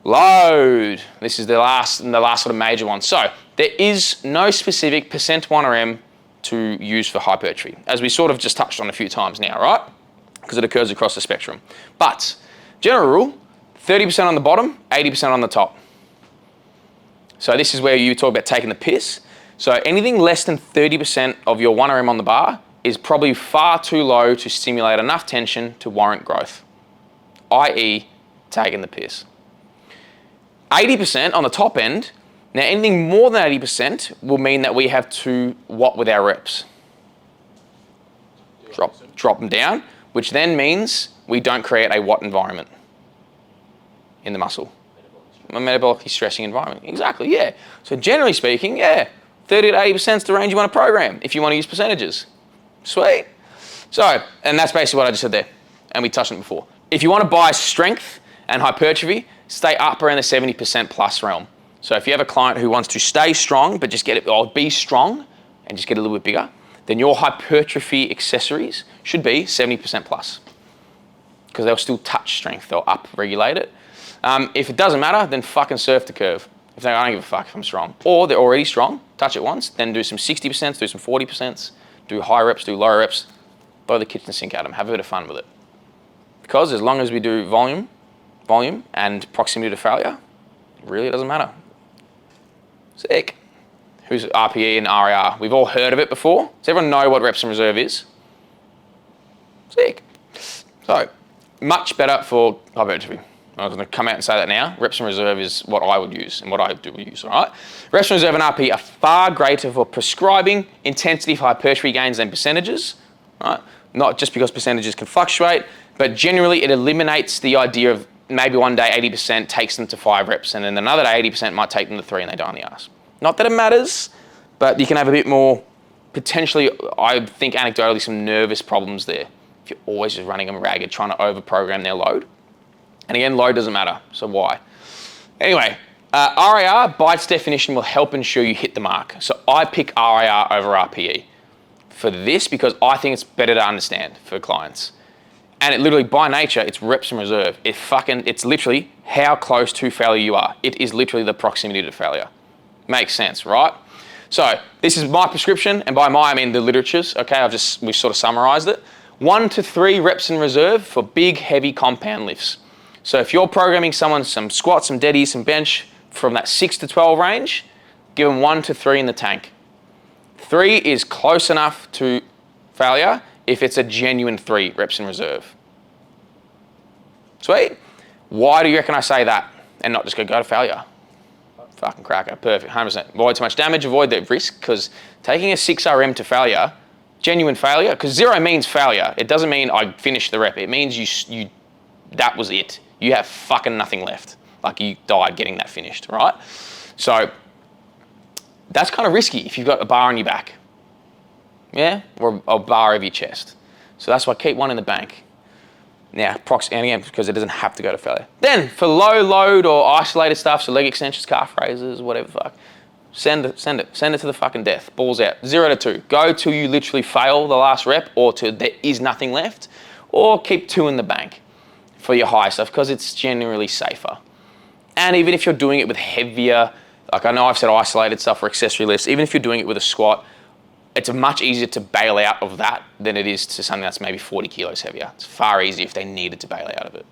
Load. This is the last sort of major one. So there is no specific percent 1RM to use for hypertrophy, as we sort of just touched on a few times now, right? Because it occurs across the spectrum. But general rule, 30% on the bottom, 80% on the top. So this is where you talk about taking the piss. So anything less than 30% of your 1RM on the bar is probably far too low to stimulate enough tension to warrant growth, i.e. taking the piss. 80% on the top end, now anything more than 80% will mean that we have to watt with our reps. Drop them down, which then means we don't create a watt environment in the muscle. A metabolically stressing environment. Exactly, yeah. So generally speaking, yeah, 30 to 80% is the range you want to program if you want to use percentages. Sweet. So, and that's basically what I just said there, and we touched on it before. If you want to buy strength and hypertrophy, stay up around the 70% plus realm. So if you have a client who wants to stay strong, but just get it, or be strong and just get a little bit bigger, then your hypertrophy accessories should be 70% plus, because they'll still touch strength, they'll up-regulate it. If it doesn't matter, then fucking surf the curve. If they don't give a fuck if I'm strong. Or they're already strong, touch it once, then do some 60%, do some 40%, do high reps, do low reps, blow the kitchen sink at them, have a bit of fun with it. Because as long as we do volume and proximity to failure, it really doesn't matter. Sick. Who's RPE and RAR? We've all heard of it before. Does everyone know what reps in reserve is? Sick. So, much better for hypertrophy. I'm going to come out and say that now. Reps in reserve is what I would use and what I do use, all right? Reps in reserve and RP are far greater for prescribing intensity for hypertrophy gains than percentages, right? Not just because percentages can fluctuate, but generally it eliminates the idea of maybe one day 80% takes them to 5 reps and then another day 80% might take them to 3 and they die on the ass. Not that it matters, but you can have a bit more, potentially, I think anecdotally, some nervous problems there. If you're always just running them ragged, trying to over-program their load. And again, load doesn't matter, so why? Anyway, RAR, by its definition, will help ensure you hit the mark. So I pick RAR over RPE for this because I think it's better to understand for clients. And it literally, by nature, it's reps in reserve. It's literally how close to failure you are. It is literally the proximity to failure. Makes sense, right? So this is my prescription, and by my I mean the literatures, okay? We've sort of summarized it. 1 to 3 reps in reserve for big, heavy compound lifts. So if you're programming someone some squats, some deadies, some bench from that 6 to 12 range, give them 1 to 3 in the tank. 3 is close enough to failure if it's a genuine 3 reps in reserve. Sweet. Why do you reckon I say that and not just go to failure? Fucking cracker, perfect, 100%. Avoid too much damage, avoid the risk, because taking a 6 RM to failure, genuine failure, because 0 means failure. It doesn't mean I finished the rep. It means you that was it. You have fucking nothing left. Like you died getting that finished, right? So that's kind of risky if you've got a bar on your back, yeah, or a bar over your chest. So that's why keep 1 in the bank. Now, and again, because it doesn't have to go to failure. Then for low load or isolated stuff, so leg extensions, calf raises, whatever the fuck, send it to the fucking death. Balls out. 0 to 2. Go till you literally fail the last rep, or till there is nothing left, or keep 2 in the bank for your high stuff, because it's generally safer. And even if you're doing it with heavier, like I know I've said isolated stuff or accessory lifts, even if you're doing it with a squat, it's much easier to bail out of that than it is to something that's maybe 40 kilos heavier. It's far easier if they needed to bail out of it.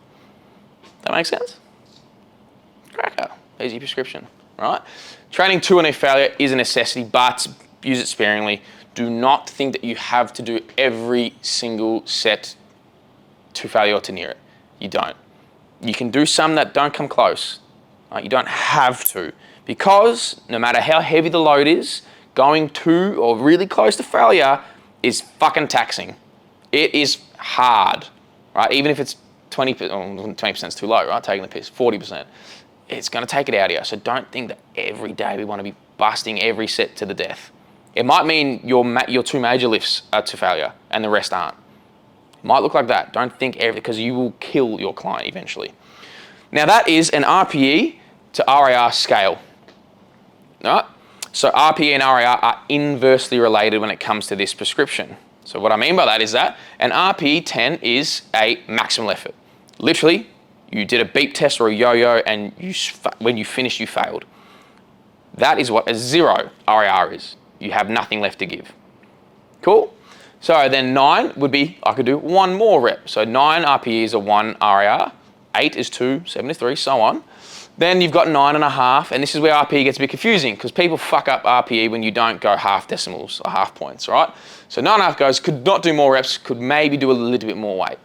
That makes sense? Cracker, easy prescription, right? Training to and a failure is a necessity, but use it sparingly. Do not think that you have to do every single set to failure or to near it. You don't. You can do some that don't come close. Right? You don't have to, because no matter how heavy the load is, going to or really close to failure is fucking taxing. It is hard, right? Even if it's 20% is too low, right? Taking the piss, 40%. It's gonna take it out of you. So don't think that every day we wanna be busting every set to the death. It might mean your 2 major lifts are to failure and the rest aren't. It might look like that. Don't think because you will kill your client eventually. Now that is an RPE to RAR scale, all right? So RPE and RAR are inversely related when it comes to this prescription. So what I mean by that is that an RPE 10 is a maximal effort. Literally, you did a beep test or a yo-yo and when you finished, you failed. That is what a 0 RIR is. You have nothing left to give. Cool? So then 9 would be, I could do 1 more rep. So 9 RPEs are 1 RIR, 8 is 2, 7 is 3, so on. Then you've got 9.5, and this is where RPE gets a bit confusing because people fuck up RPE when you don't go half decimals or half points, right? So 9.5 goes, could not do more reps, could maybe do a little bit more weight.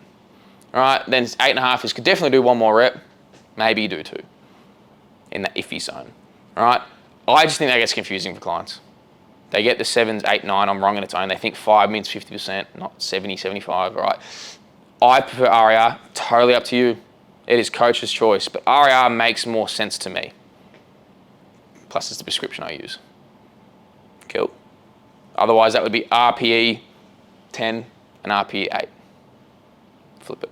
All right, then 8.5 is could definitely do 1 more rep, maybe you do 2 in that iffy zone. All right, I just think that gets confusing for clients. They get the 7s, 8, 9, I'm wrong in its own. They think 5 means 50%, not 70, 75, right? I prefer RIR, totally up to you. It is coach's choice, but RIR makes more sense to me. Plus it's the prescription I use. Cool. Otherwise that would be RPE 10 and RPE 8. Flip it.